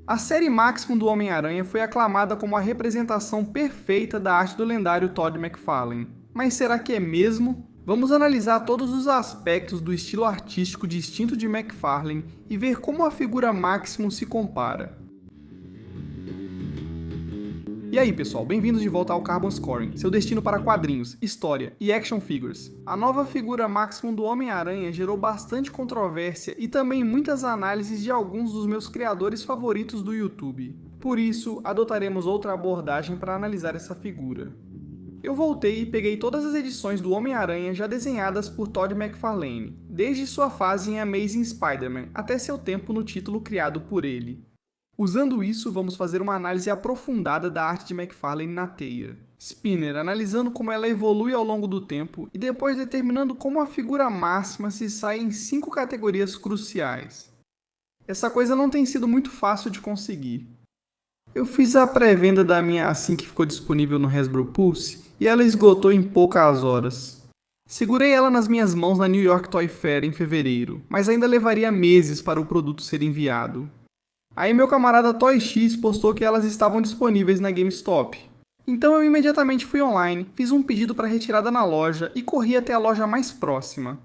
A série Maximum do Homem-Aranha foi aclamada como a representação perfeita da arte do lendário Todd McFarlane. Mas será que é mesmo? Vamos analisar todos os aspectos do estilo artístico distinto de McFarlane e ver como a figura Maximum se compara. E aí pessoal, bem-vindos de volta ao Carbon Scoring, seu destino para quadrinhos, história e action figures. A nova figura Maximum do Homem-Aranha gerou bastante controvérsia e também muitas análises de alguns dos meus criadores favoritos do YouTube. Por isso, adotaremos outra abordagem para analisar essa figura. Eu voltei e peguei todas as edições do Homem-Aranha já desenhadas por Todd McFarlane, desde sua fase em Amazing Spider-Man até seu tempo no título criado por ele. Usando isso, vamos fazer uma análise aprofundada da arte de McFarlane na teia. Spinner analisando como ela evolui ao longo do tempo e depois determinando como a figura máxima se sai em 5 categorias cruciais. Essa coisa não tem sido muito fácil de conseguir. Eu fiz a pré-venda da minha assim que ficou disponível no Hasbro Pulse e ela esgotou em poucas horas. Segurei ela nas minhas mãos na New York Toy Fair em fevereiro, mas ainda levaria meses para o produto ser enviado. Aí meu camarada Toy X postou que elas estavam disponíveis na GameStop. Então eu imediatamente fui online, fiz um pedido para retirada na loja e corri até a loja mais próxima.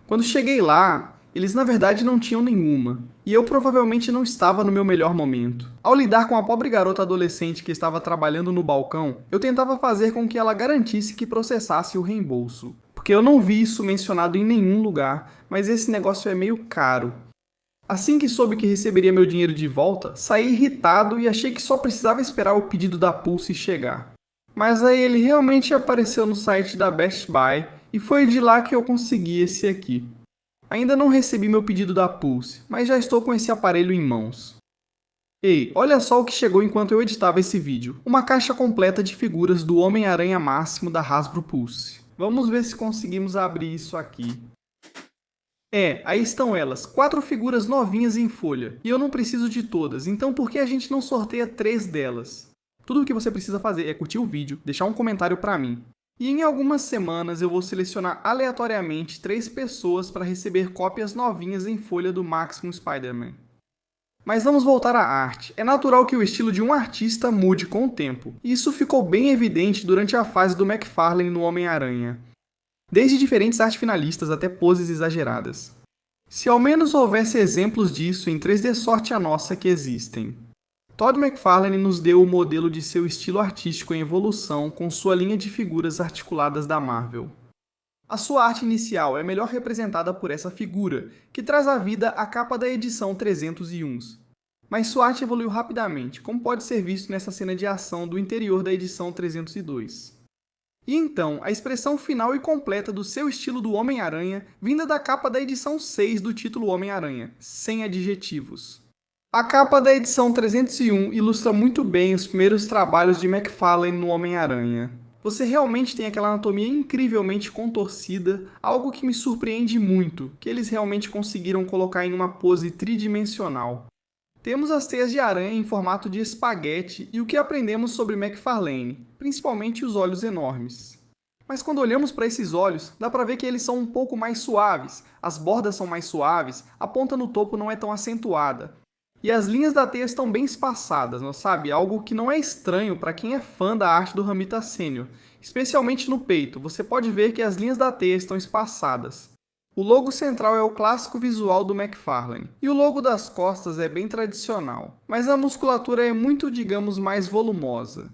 Quando cheguei lá, eles na verdade não tinham nenhuma, e eu provavelmente não estava no meu melhor momento. Ao lidar com a pobre garota adolescente que estava trabalhando no balcão, eu tentava fazer com que ela garantisse que processasse o reembolso. Porque eu não vi isso mencionado em nenhum lugar, mas esse negócio é meio caro. Assim que soube que receberia meu dinheiro de volta, saí irritado e achei que só precisava esperar o pedido da Pulse chegar. Mas aí ele realmente apareceu no site da Best Buy e foi de lá que eu consegui esse aqui. Ainda não recebi meu pedido da Pulse, mas já estou com esse aparelho em mãos. Ei, olha só o que chegou enquanto eu editava esse vídeo. Uma caixa completa de figuras do Homem-Aranha Máximo da Hasbro Pulse. Vamos ver se conseguimos abrir isso aqui. Aí estão elas, 4 figuras novinhas em folha, e eu não preciso de todas, então por que a gente não sorteia 3 delas? Tudo o que você precisa fazer é curtir o vídeo, deixar um comentário pra mim. E em algumas semanas eu vou selecionar aleatoriamente 3 pessoas para receber cópias novinhas em folha do Maximum Spider-Man. Mas vamos voltar à arte. É natural que o estilo de um artista mude com o tempo, e isso ficou bem evidente durante a fase do McFarlane no Homem-Aranha. Desde diferentes artes finalistas até poses exageradas. Se ao menos houvesse exemplos disso em 3D sorte a nossa que existem. Todd McFarlane nos deu o modelo de seu estilo artístico em evolução com sua linha de figuras articuladas da Marvel. A sua arte inicial é melhor representada por essa figura, que traz à vida a capa da edição 301. Mas sua arte evoluiu rapidamente, como pode ser visto nessa cena de ação do interior da edição 302. E então, a expressão final e completa do seu estilo do Homem-Aranha, vinda da capa da edição 6 do título Homem-Aranha, sem adjetivos. A capa da edição 301 ilustra muito bem os primeiros trabalhos de McFarlane no Homem-Aranha. Você realmente tem aquela anatomia incrivelmente contorcida, algo que me surpreende muito, que eles realmente conseguiram colocar em uma pose tridimensional. Temos as teias de aranha em formato de espaguete e o que aprendemos sobre McFarlane, principalmente os olhos enormes. Mas quando olhamos para esses olhos, dá para ver que eles são um pouco mais suaves, as bordas são mais suaves, a ponta no topo não é tão acentuada. E as linhas da teia estão bem espaçadas, não sabe? Algo que não é estranho para quem é fã da arte do Romita Senior, especialmente no peito, você pode ver que as linhas da teia estão espaçadas. O logo central é o clássico visual do McFarlane, e o logo das costas é bem tradicional, mas a musculatura é muito, digamos, mais volumosa.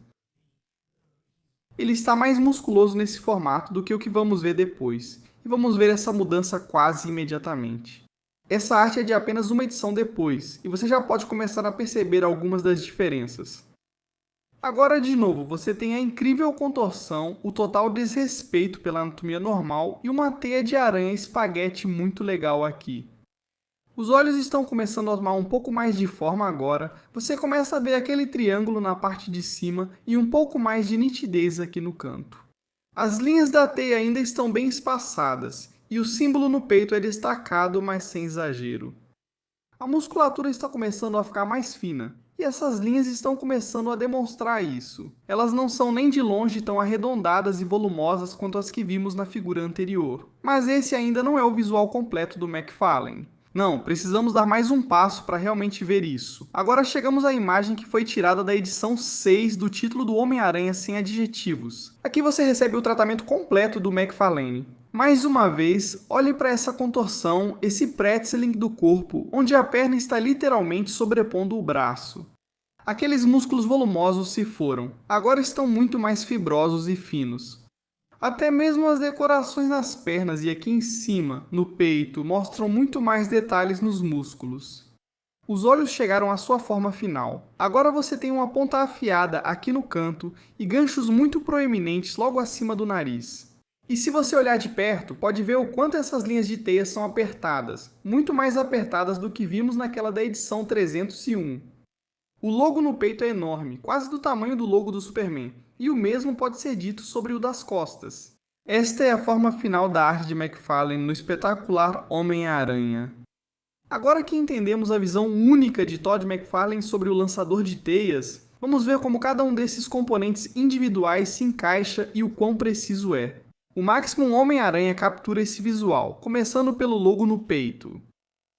Ele está mais musculoso nesse formato do que o que vamos ver depois, e vamos ver essa mudança quase imediatamente. Essa arte é de apenas uma edição depois, e você já pode começar a perceber algumas das diferenças. Agora, de novo, você tem a incrível contorção, o total desrespeito pela anatomia normal e uma teia de aranha espaguete muito legal aqui. Os olhos estão começando a tomar um pouco mais de forma agora, você começa a ver aquele triângulo na parte de cima e um pouco mais de nitidez aqui no canto. As linhas da teia ainda estão bem espaçadas, e o símbolo no peito é destacado, mas sem exagero. A musculatura está começando a ficar mais fina, e essas linhas estão começando a demonstrar isso. Elas não são nem de longe tão arredondadas e volumosas quanto as que vimos na figura anterior. Mas esse ainda não é o visual completo do McFarlane. Não, precisamos dar mais um passo para realmente ver isso. Agora chegamos à imagem que foi tirada da edição 6 do título do Homem-Aranha sem adjetivos. Aqui você recebe o tratamento completo do McFarlane. Mais uma vez, olhe para essa contorção, esse pretzeling do corpo, onde a perna está literalmente sobrepondo o braço. Aqueles músculos volumosos se foram, agora estão muito mais fibrosos e finos. Até mesmo as decorações nas pernas e aqui em cima, no peito, mostram muito mais detalhes nos músculos. Os olhos chegaram à sua forma final. Agora você tem uma ponta afiada aqui no canto e ganchos muito proeminentes logo acima do nariz. E se você olhar de perto, pode ver o quanto essas linhas de teia são apertadas, muito mais apertadas do que vimos naquela da edição 301. O logo no peito é enorme, quase do tamanho do logo do Superman, e o mesmo pode ser dito sobre o das costas. Esta é a forma final da arte de McFarlane no espetacular Homem-Aranha. Agora que entendemos a visão única de Todd McFarlane sobre o lançador de teias, vamos ver como cada um desses componentes individuais se encaixa e o quão preciso é. O Maximum Homem-Aranha captura esse visual, começando pelo logo no peito.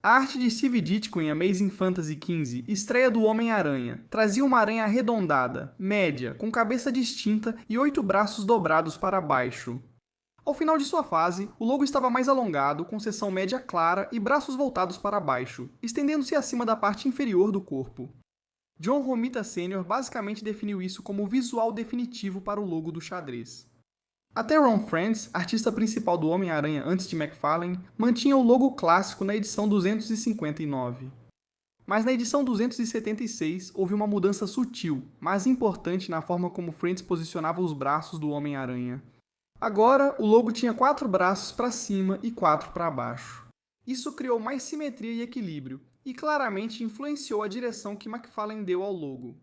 A arte de Steve Ditko em Amazing Fantasy XV, estreia do Homem-Aranha, trazia uma aranha arredondada, média, com cabeça distinta e 8 braços dobrados para baixo. Ao final de sua fase, o logo estava mais alongado, com seção média clara e braços voltados para baixo, estendendo-se acima da parte inferior do corpo. John Romita Sr. basicamente definiu isso como o visual definitivo para o logo do xadrez. Até Ron Frenz, artista principal do Homem-Aranha antes de McFarlane, mantinha o logo clássico na edição 259. Mas na edição 276 houve uma mudança sutil, mas importante na forma como Frenz posicionava os braços do Homem-Aranha. Agora, o logo tinha 4 braços para cima e 4 para baixo. Isso criou mais simetria e equilíbrio, e claramente influenciou a direção que McFarlane deu ao logo.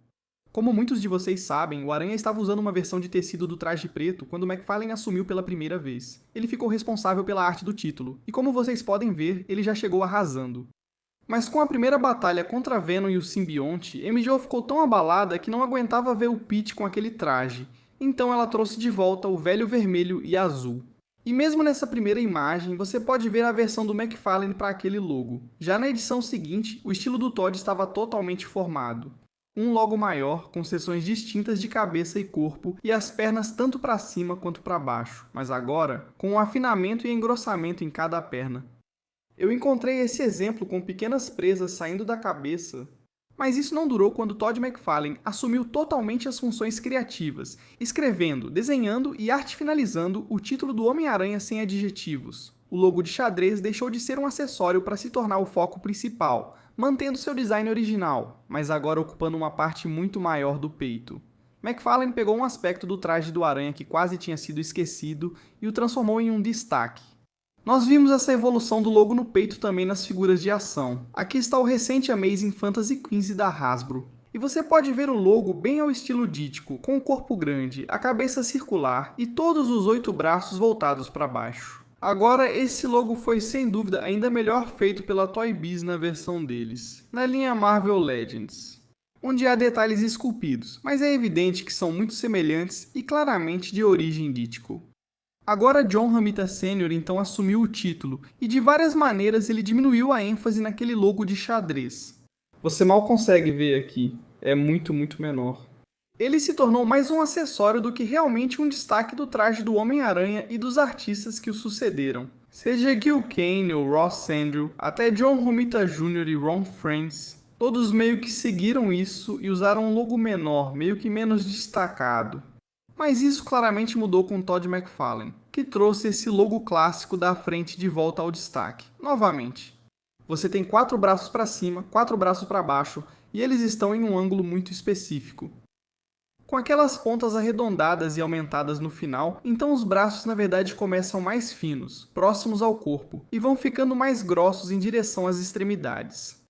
Como muitos de vocês sabem, o Aranha estava usando uma versão de tecido do traje preto quando McFarlane assumiu pela primeira vez. Ele ficou responsável pela arte do título, e como vocês podem ver, ele já chegou arrasando. Mas com a primeira batalha contra Venom e o simbionte, MJ ficou tão abalada que não aguentava ver o Pete com aquele traje, então ela trouxe de volta o velho vermelho e azul. E mesmo nessa primeira imagem, você pode ver a versão do McFarlane para aquele logo. Já na edição seguinte, o estilo do Todd estava totalmente formado. Um logo maior, com seções distintas de cabeça e corpo, e as pernas tanto para cima quanto para baixo, mas agora com um afinamento e engrossamento em cada perna. Eu encontrei esse exemplo com pequenas presas saindo da cabeça, mas isso não durou quando Todd McFarlane assumiu totalmente as funções criativas, escrevendo, desenhando e arte finalizando o título do Homem-Aranha sem adjetivos. O logo de xadrez deixou de ser um acessório para se tornar o foco principal, mantendo seu design original, mas agora ocupando uma parte muito maior do peito. McFarlane pegou um aspecto do traje do Aranha que quase tinha sido esquecido e o transformou em um destaque. Nós vimos essa evolução do logo no peito também nas figuras de ação. Aqui está o recente Amazing Fantasy XV da Hasbro. E você pode ver o logo bem ao estilo Ditko, com o corpo grande, a cabeça circular e todos os 8 braços voltados para baixo. Agora, esse logo foi sem dúvida ainda melhor feito pela Toy Biz na versão deles, na linha Marvel Legends, onde há detalhes esculpidos, mas é evidente que são muito semelhantes e claramente de origem Ditko. Agora John Romita Sr. então assumiu o título, e de várias maneiras ele diminuiu a ênfase naquele logo de xadrez. Você mal consegue ver aqui, é muito menor. Ele se tornou mais um acessório do que realmente um destaque do traje do Homem-Aranha e dos artistas que o sucederam. Seja Gil Kane ou Ross Andru, até John Romita Jr. e Ron Frenz, todos meio que seguiram isso e usaram um logo menor, meio que menos destacado. Mas isso claramente mudou com Todd McFarlane, que trouxe esse logo clássico da frente de volta ao destaque. Novamente, você tem 4 braços para cima, 4 braços para baixo, e eles estão em um ângulo muito específico. Com aquelas pontas arredondadas e aumentadas no final, então os braços na verdade começam mais finos, próximos ao corpo, e vão ficando mais grossos em direção às extremidades.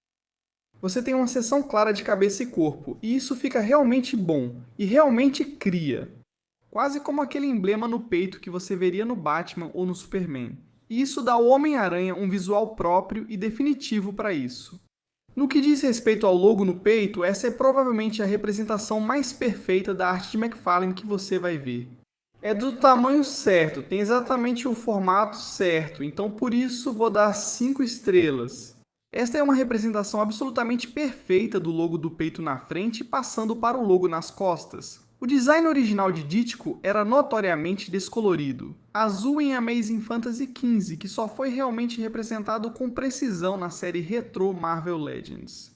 Você tem uma seção clara de cabeça e corpo, e isso fica realmente bom, e realmente cria. Quase como aquele emblema no peito que você veria no Batman ou no Superman. E isso dá ao Homem-Aranha um visual próprio e definitivo para isso. No que diz respeito ao logo no peito, essa é provavelmente a representação mais perfeita da arte de McFarlane que você vai ver. É do tamanho certo, tem exatamente o formato certo, então por isso vou dar 5 estrelas. Esta é uma representação absolutamente perfeita do logo do peito na frente, passando para o logo nas costas. O design original de Dítico era notoriamente descolorido, azul em Amazing Fantasy XV, que só foi realmente representado com precisão na série retrô Marvel Legends.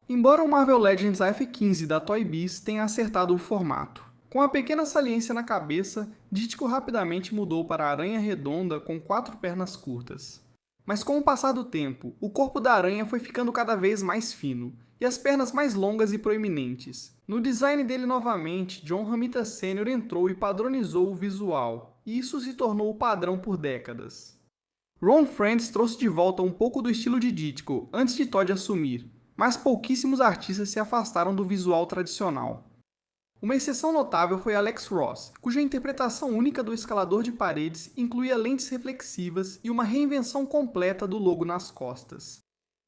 Embora o Marvel Legends AF15 da Toy Biz tenha acertado o formato. Com a pequena saliência na cabeça, Dítico rapidamente mudou para a aranha redonda com 4 pernas curtas. Mas com o passar do tempo, o corpo da aranha foi ficando cada vez mais fino, e as pernas mais longas e proeminentes. No design dele novamente, John Romita Sr. entrou e padronizou o visual, e isso se tornou o padrão por décadas. Ron Frenz trouxe de volta um pouco do estilo de Dítico antes de Todd assumir, mas pouquíssimos artistas se afastaram do visual tradicional. Uma exceção notável foi Alex Ross, cuja interpretação única do escalador de paredes incluía lentes reflexivas e uma reinvenção completa do logo nas costas.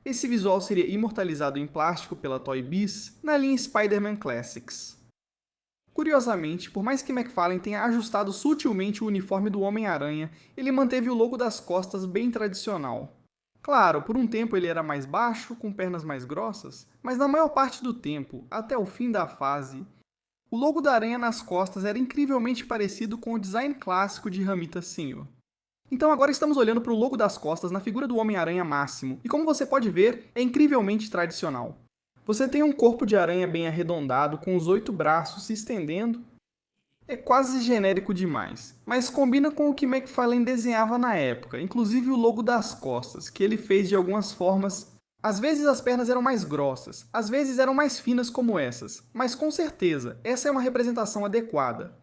Esse visual seria imortalizado em plástico pela Toy Biz na linha Spider-Man Classics. Curiosamente, por mais que McFarlane tenha ajustado sutilmente o uniforme do Homem-Aranha, ele manteve o logo das costas bem tradicional. Claro, por um tempo ele era mais baixo, com pernas mais grossas, mas na maior parte do tempo, até o fim da fase, o logo da aranha nas costas era incrivelmente parecido com o design clássico de Romita Sr. Então agora estamos olhando para o logo das costas na figura do Homem-Aranha Máximo, e como você pode ver, é incrivelmente tradicional. Você tem um corpo de aranha bem arredondado, com os 8 braços se estendendo. É quase genérico demais, mas combina com o que McFarlane desenhava na época, inclusive o logo das costas, que ele fez de algumas formas. Às vezes as pernas eram mais grossas, às vezes eram mais finas como essas, mas com certeza, essa é uma representação adequada.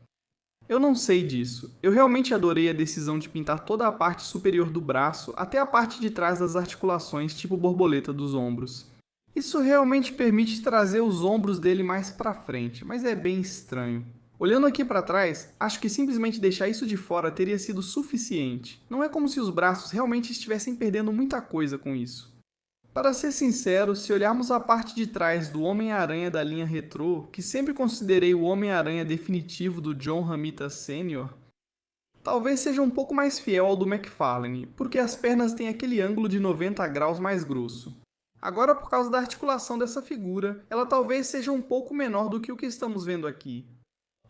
Eu não sei disso. Eu realmente adorei a decisão de pintar toda a parte superior do braço até a parte de trás das articulações, tipo borboleta dos ombros. Isso realmente permite trazer os ombros dele mais pra frente, mas é bem estranho. Olhando aqui para trás, acho que simplesmente deixar isso de fora teria sido suficiente. Não é como se os braços realmente estivessem perdendo muita coisa com isso. Para ser sincero, se olharmos a parte de trás do Homem-Aranha da linha retrô, que sempre considerei o Homem-Aranha definitivo do John Romita Sr., talvez seja um pouco mais fiel ao do McFarlane, porque as pernas têm aquele ângulo de 90 graus mais grosso. Agora, por causa da articulação dessa figura, ela talvez seja um pouco menor do que o que estamos vendo aqui.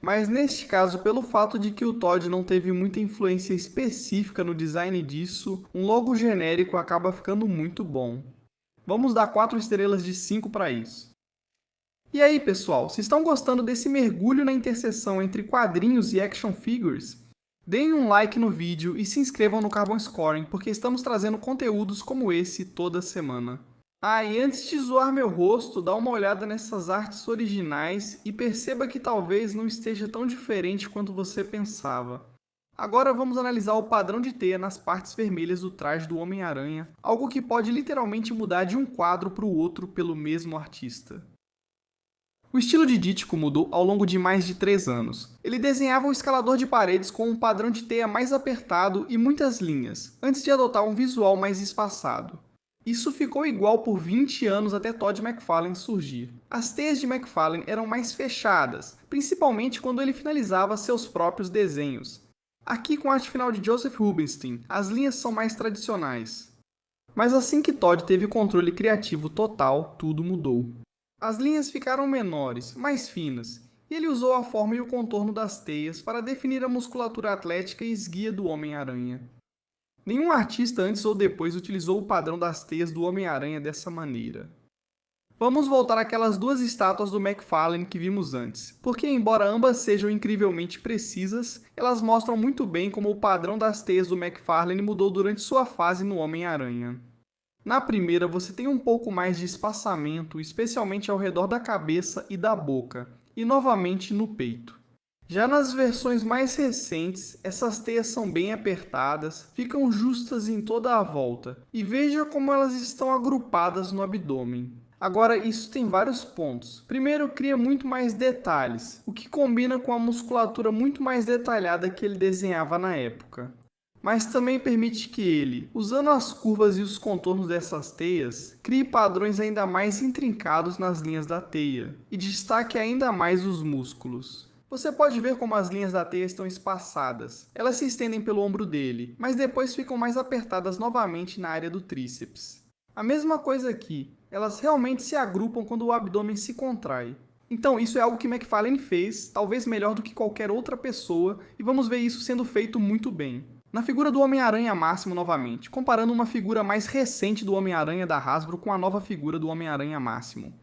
Mas neste caso, pelo fato de que o Todd não teve muita influência específica no design disso, um logo genérico acaba ficando muito bom. Vamos dar 4 estrelas de 5 para isso. E aí, pessoal, se estão gostando desse mergulho na interseção entre quadrinhos e action figures? Deem um like no vídeo e se inscrevam no Carbon Scoring, porque estamos trazendo conteúdos como esse toda semana. E antes de zoar meu rosto, dá uma olhada nessas artes originais e perceba que talvez não esteja tão diferente quanto você pensava. Agora vamos analisar o padrão de teia nas partes vermelhas do traje do Homem-Aranha, algo que pode literalmente mudar de um quadro para o outro pelo mesmo artista. O estilo de Dítico mudou ao longo de mais de 3 anos. Ele desenhava um escalador de paredes com um padrão de teia mais apertado e muitas linhas, antes de adotar um visual mais espaçado. Isso ficou igual por 20 anos até Todd McFarlane surgir. As teias de McFarlane eram mais fechadas, principalmente quando ele finalizava seus próprios desenhos. Aqui, com a arte final de Joseph Rubinstein, as linhas são mais tradicionais. Mas assim que Todd teve controle criativo total, tudo mudou. As linhas ficaram menores, mais finas, e ele usou a forma e o contorno das teias para definir a musculatura atlética e esguia do Homem-Aranha. Nenhum artista antes ou depois utilizou o padrão das teias do Homem-Aranha dessa maneira. Vamos voltar àquelas 2 estátuas do McFarlane que vimos antes, porque embora ambas sejam incrivelmente precisas, elas mostram muito bem como o padrão das teias do McFarlane mudou durante sua fase no Homem-Aranha. Na primeira, você tem um pouco mais de espaçamento, especialmente ao redor da cabeça e da boca, e novamente no peito. Já nas versões mais recentes, essas teias são bem apertadas, ficam justas em toda a volta, e veja como elas estão agrupadas no abdômen. Agora, isso tem vários pontos. Primeiro, cria muito mais detalhes, o que combina com a musculatura muito mais detalhada que ele desenhava na época. Mas também permite que ele, usando as curvas e os contornos dessas teias, crie padrões ainda mais intrincados nas linhas da teia, e destaque ainda mais os músculos. Você pode ver como as linhas da teia estão espaçadas. Elas se estendem pelo ombro dele, mas depois ficam mais apertadas novamente na área do tríceps. A mesma coisa aqui, elas realmente se agrupam quando o abdômen se contrai. Então, isso é algo que McFarlane fez, talvez melhor do que qualquer outra pessoa, e vamos ver isso sendo feito muito bem. Na figura do Homem-Aranha Máximo novamente, comparando uma figura mais recente do Homem-Aranha da Hasbro com a nova figura do Homem-Aranha Máximo.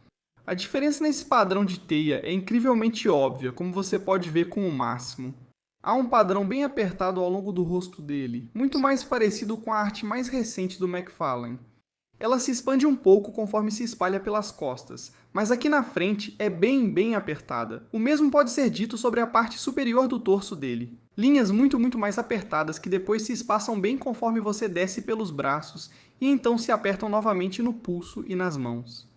A diferença nesse padrão de teia é incrivelmente óbvia, como você pode ver com o Máximo. Há um padrão bem apertado ao longo do rosto dele, muito mais parecido com a arte mais recente do McFarlane. Ela se expande um pouco conforme se espalha pelas costas, mas aqui na frente é bem apertada. O mesmo pode ser dito sobre a parte superior do torso dele. Linhas muito mais apertadas que depois se espaçam bem conforme você desce pelos braços e então se apertam novamente no pulso e nas mãos.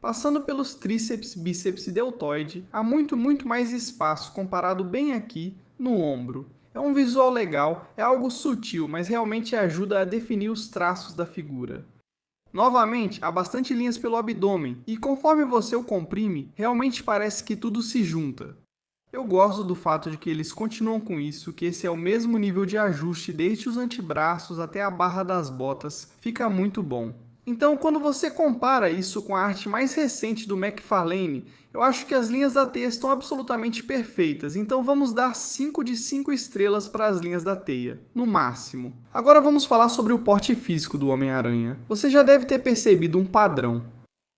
Passando pelos tríceps, bíceps e deltoide, há muito mais espaço comparado bem aqui no ombro. É um visual legal, é algo sutil, mas realmente ajuda a definir os traços da figura. Novamente, há bastante linhas pelo abdômen, e conforme você o comprime, realmente parece que tudo se junta. Eu gosto do fato de que eles continuam com isso, que esse é o mesmo nível de ajuste desde os antebraços até a barra das botas, fica muito bom. Então, quando você compara isso com a arte mais recente do McFarlane, eu acho que as linhas da teia estão absolutamente perfeitas, então vamos dar 5 de 5 estrelas para as linhas da teia, no máximo. Agora vamos falar sobre o porte físico do Homem-Aranha. Você já deve ter percebido um padrão.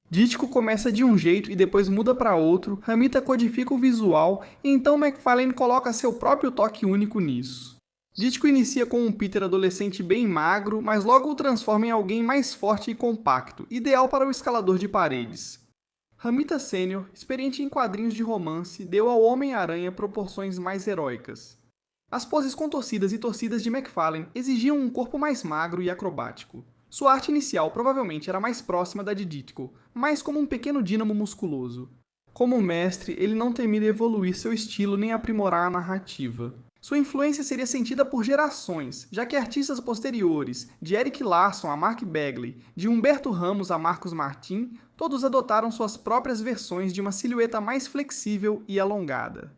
Dítico começa de um jeito e depois muda para outro, Ramita codifica o visual e então McFarlane coloca seu próprio toque único nisso. Dítico inicia com um Peter adolescente bem magro, mas logo o transforma em alguém mais forte e compacto, ideal para o escalador de paredes. Ramita Sênior, experiente em quadrinhos de romance, deu ao Homem-Aranha proporções mais heróicas. As poses contorcidas e torcidas de McFarlane exigiam um corpo mais magro e acrobático. Sua arte inicial provavelmente era mais próxima da de Ditko, mais como um pequeno dínamo musculoso. Como mestre, ele não temia evoluir seu estilo nem aprimorar a narrativa. Sua influência seria sentida por gerações, já que artistas posteriores, de Eric Larson a Mark Bagley, de Humberto Ramos a Marcos Martin, todos adotaram suas próprias versões de uma silhueta mais flexível e alongada.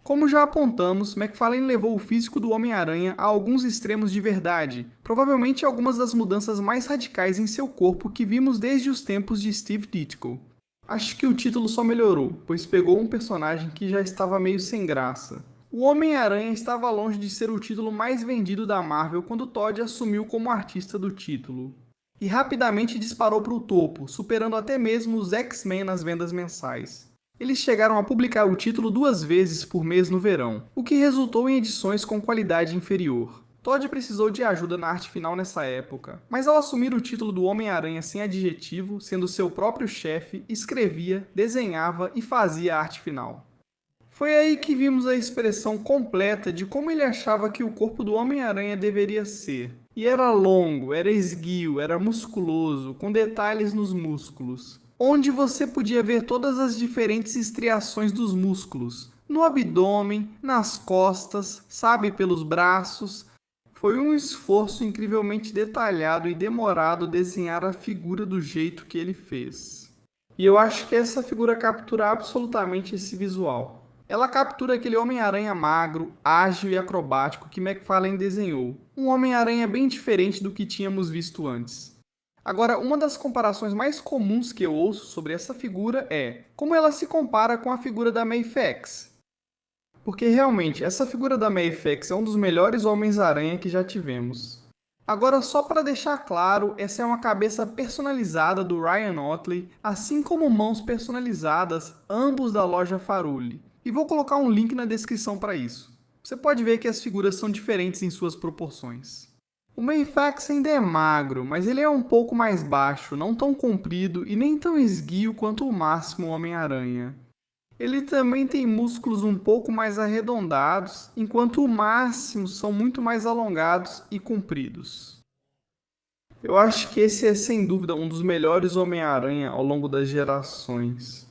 Como já apontamos, McFarlane levou o físico do Homem-Aranha a alguns extremos de verdade, provavelmente algumas das mudanças mais radicais em seu corpo que vimos desde os tempos de Steve Ditko. Acho que o título só melhorou, pois pegou um personagem que já estava meio sem graça. O Homem-Aranha estava longe de ser o título mais vendido da Marvel quando Todd assumiu como artista do título. E rapidamente disparou para o topo, superando até mesmo os X-Men nas vendas mensais. Eles chegaram a publicar o título 2 vezes por mês no verão, o que resultou em edições com qualidade inferior. Todd precisou de ajuda na arte final nessa época, mas ao assumir o título do Homem-Aranha sem adjetivo, sendo seu próprio chefe, escrevia, desenhava e fazia a arte final. Foi aí que vimos a expressão completa de como ele achava que o corpo do Homem-Aranha deveria ser. E era longo, era esguio, era musculoso, com detalhes nos músculos. Onde você podia ver todas as diferentes estriações dos músculos. No abdômen, nas costas, sabe, pelos braços. Foi um esforço incrivelmente detalhado e demorado desenhar a figura do jeito que ele fez. E eu acho que essa figura captura absolutamente esse visual. Ela captura aquele Homem-Aranha magro, ágil e acrobático que McFarlane desenhou. Um Homem-Aranha bem diferente do que tínhamos visto antes. Agora, uma das comparações mais comuns que eu ouço sobre essa figura é como ela se compara com a figura da Mayfax. Porque realmente, essa figura da Mayfax é um dos melhores Homens-Aranha que já tivemos. Agora, só para deixar claro, essa é uma cabeça personalizada do Ryan Ottley, assim como mãos personalizadas, ambos da loja Farulli. E vou colocar um link na descrição para isso. Você pode ver que as figuras são diferentes em suas proporções. O Mayfax ainda é magro, mas ele é um pouco mais baixo, não tão comprido e nem tão esguio quanto o Máximo Homem-Aranha. Ele também tem músculos um pouco mais arredondados, enquanto o Máximo são muito mais alongados e compridos. Eu acho que esse é sem dúvida um dos melhores Homem-Aranha ao longo das gerações.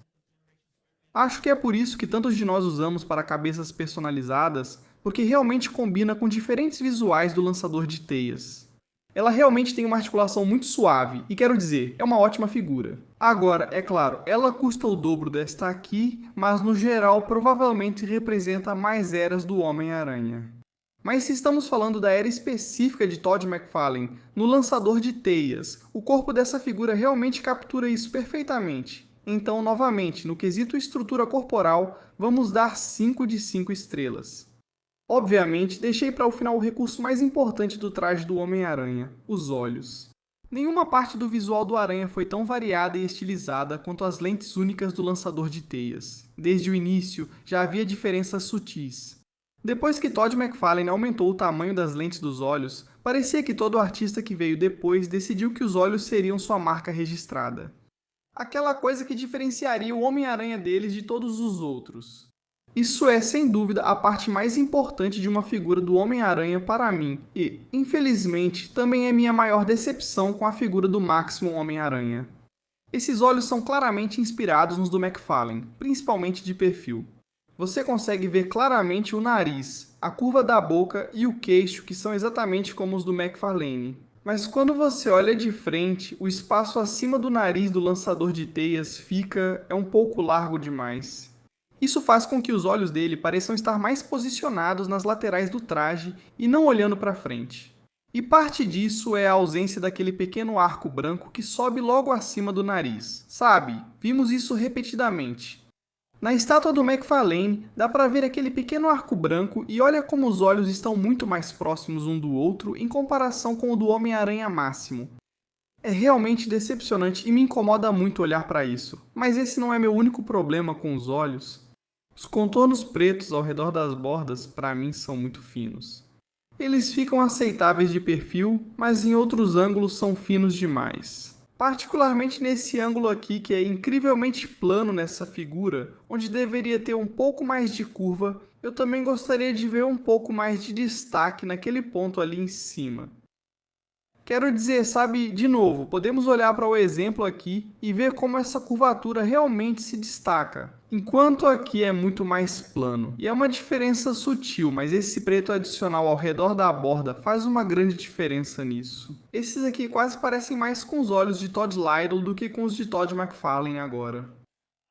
Acho que é por isso que tantos de nós usamos para cabeças personalizadas, porque realmente combina com diferentes visuais do lançador de teias. Ela realmente tem uma articulação muito suave, e quero dizer, é uma ótima figura. Agora, é claro, ela custa o dobro desta aqui, mas no geral provavelmente representa mais eras do Homem-Aranha. Mas se estamos falando da era específica de Todd McFarlane, no lançador de teias, o corpo dessa figura realmente captura isso perfeitamente. Então, novamente, no quesito estrutura corporal, vamos dar 5 de 5 estrelas. Obviamente, deixei para o final o recurso mais importante do traje do Homem-Aranha, os olhos. Nenhuma parte do visual do Aranha foi tão variada e estilizada quanto as lentes únicas do lançador de teias. Desde o início, já havia diferenças sutis. Depois que Todd McFarlane aumentou o tamanho das lentes dos olhos, parecia que todo artista que veio depois decidiu que os olhos seriam sua marca registrada. Aquela coisa que diferenciaria o Homem-Aranha deles de todos os outros. Isso é, sem dúvida, a parte mais importante de uma figura do Homem-Aranha para mim e, infelizmente, também é minha maior decepção com a figura do Maximum Homem-Aranha. Esses olhos são claramente inspirados nos do McFarlane, principalmente de perfil. Você consegue ver claramente o nariz, a curva da boca e o queixo, que são exatamente como os do McFarlane. Mas quando você olha de frente, o espaço acima do nariz do lançador de teias é um pouco largo demais. Isso faz com que os olhos dele pareçam estar mais posicionados nas laterais do traje e não olhando para frente. E parte disso é a ausência daquele pequeno arco branco que sobe logo acima do nariz. Sabe? Vimos isso repetidamente. Na estátua do McFarlane, dá para ver aquele pequeno arco branco e olha como os olhos estão muito mais próximos um do outro em comparação com o do Homem-Aranha Máximo. É realmente decepcionante e me incomoda muito olhar para isso, mas esse não é meu único problema com os olhos. Os contornos pretos ao redor das bordas, para mim, são muito finos. Eles ficam aceitáveis de perfil, mas em outros ângulos são finos demais. Particularmente nesse ângulo aqui, que é incrivelmente plano nessa figura, onde deveria ter um pouco mais de curva, eu também gostaria de ver um pouco mais de destaque naquele ponto ali em cima. Quero dizer, sabe, de novo, podemos olhar para o exemplo aqui e ver como essa curvatura realmente se destaca. Enquanto aqui é muito mais plano. E é uma diferença sutil, mas esse preto adicional ao redor da borda faz uma grande diferença nisso. Esses aqui quase parecem mais com os olhos de Todd Lytle do que com os de Todd McFarlane agora.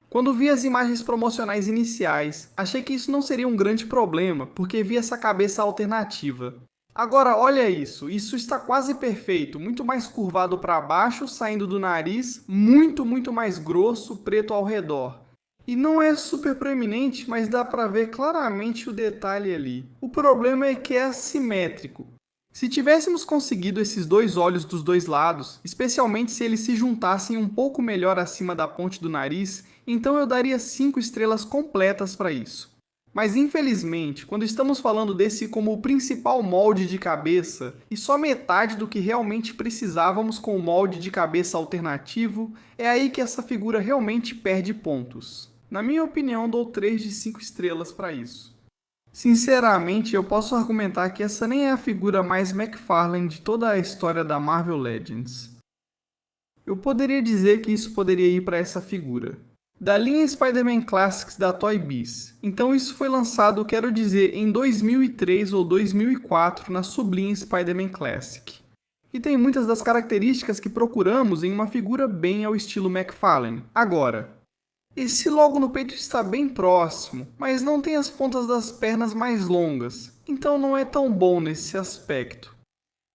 Quando vi as imagens promocionais iniciais, achei que isso não seria um grande problema, porque vi essa cabeça alternativa. Agora olha isso está quase perfeito, muito mais curvado para baixo, saindo do nariz, muito mais grosso, preto ao redor. E não é super proeminente, mas dá para ver claramente o detalhe ali. O problema é que é assimétrico. Se tivéssemos conseguido esses dois olhos dos dois lados, especialmente se eles se juntassem um pouco melhor acima da ponte do nariz, então eu daria 5 estrelas completas para isso. Mas infelizmente, quando estamos falando desse como o principal molde de cabeça, e só metade do que realmente precisávamos com o molde de cabeça alternativo, é aí que essa figura realmente perde pontos. Na minha opinião, dou 3 de 5 estrelas para isso. Sinceramente, eu posso argumentar que essa nem é a figura mais McFarlane de toda a história da Marvel Legends. Eu poderia dizer que isso poderia ir para essa figura. Da linha Spider-Man Classics da Toy Biz. Então isso foi lançado, quero dizer, em 2003 ou 2004 na sublinha Spider-Man Classic. E tem muitas das características que procuramos em uma figura bem ao estilo McFarlane. Agora, esse logo no peito está bem próximo, mas não tem as pontas das pernas mais longas, então não é tão bom nesse aspecto.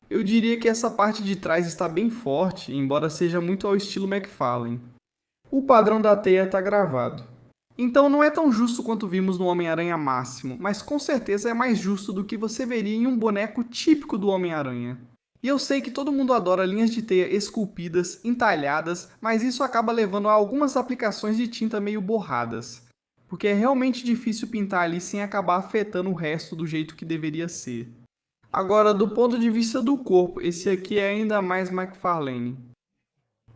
Eu diria que essa parte de trás está bem forte, embora seja muito ao estilo McFarlane. O padrão da teia está gravado. Então não é tão justo quanto vimos no Homem-Aranha Máximo, mas com certeza é mais justo do que você veria em um boneco típico do Homem-Aranha. E eu sei que todo mundo adora linhas de teia esculpidas, entalhadas, mas isso acaba levando a algumas aplicações de tinta meio borradas, porque é realmente difícil pintar ali sem acabar afetando o resto do jeito que deveria ser. Agora, do ponto de vista do corpo, esse aqui é ainda mais McFarlane.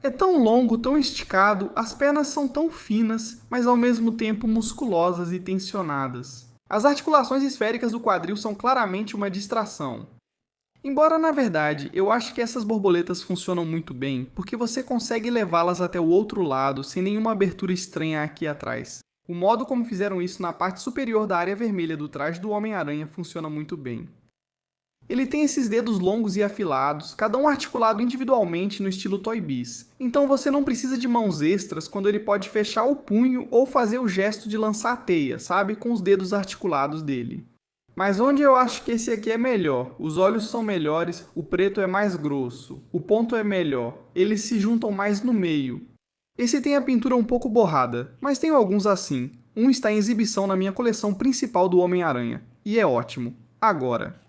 É tão longo, tão esticado, as pernas são tão finas, mas ao mesmo tempo musculosas e tensionadas. As articulações esféricas do quadril são claramente uma distração. Embora, na verdade, eu acho que essas borboletas funcionam muito bem, porque você consegue levá-las até o outro lado sem nenhuma abertura estranha aqui atrás. O modo como fizeram isso na parte superior da área vermelha do traje do Homem-Aranha funciona muito bem. Ele tem esses dedos longos e afilados, cada um articulado individualmente no estilo Toy Biz. Então você não precisa de mãos extras quando ele pode fechar o punho ou fazer o gesto de lançar a teia, sabe? Com os dedos articulados dele. Mas onde eu acho que esse aqui é melhor? Os olhos são melhores, o preto é mais grosso, o ponto é melhor, eles se juntam mais no meio. Esse tem a pintura um pouco borrada, mas tenho alguns assim. Um está em exibição na minha coleção principal do Homem-Aranha, e é ótimo. Agora,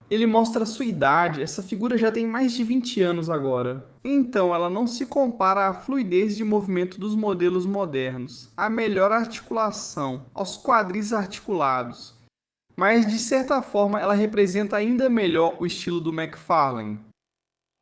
ele mostra a sua idade, essa figura já tem mais de 20 anos agora. Então, ela não se compara à fluidez de movimento dos modelos modernos, à melhor articulação, aos quadris articulados. Mas, de certa forma, ela representa ainda melhor o estilo do McFarlane.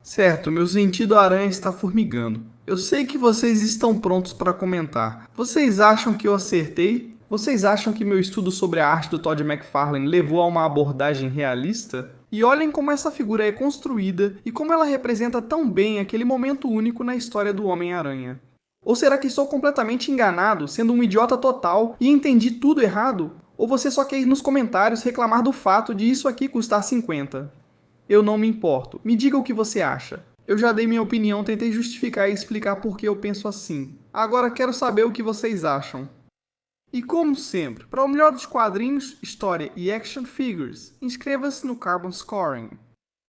Certo, meu sentido aranha está formigando. Eu sei que vocês estão prontos para comentar. Vocês acham que eu acertei? Vocês acham que meu estudo sobre a arte do Todd McFarlane levou a uma abordagem realista? E olhem como essa figura é construída e como ela representa tão bem aquele momento único na história do Homem-Aranha. Ou será que estou completamente enganado, sendo um idiota total e entendi tudo errado? Ou você só quer ir nos comentários reclamar do fato de isso aqui custar 50? Eu não me importo. Me diga o que você acha. Eu já dei minha opinião, tentei justificar e explicar por que eu penso assim. Agora quero saber o que vocês acham. E como sempre, para o melhor dos quadrinhos, história e action figures, inscreva-se no Carbon Scoring.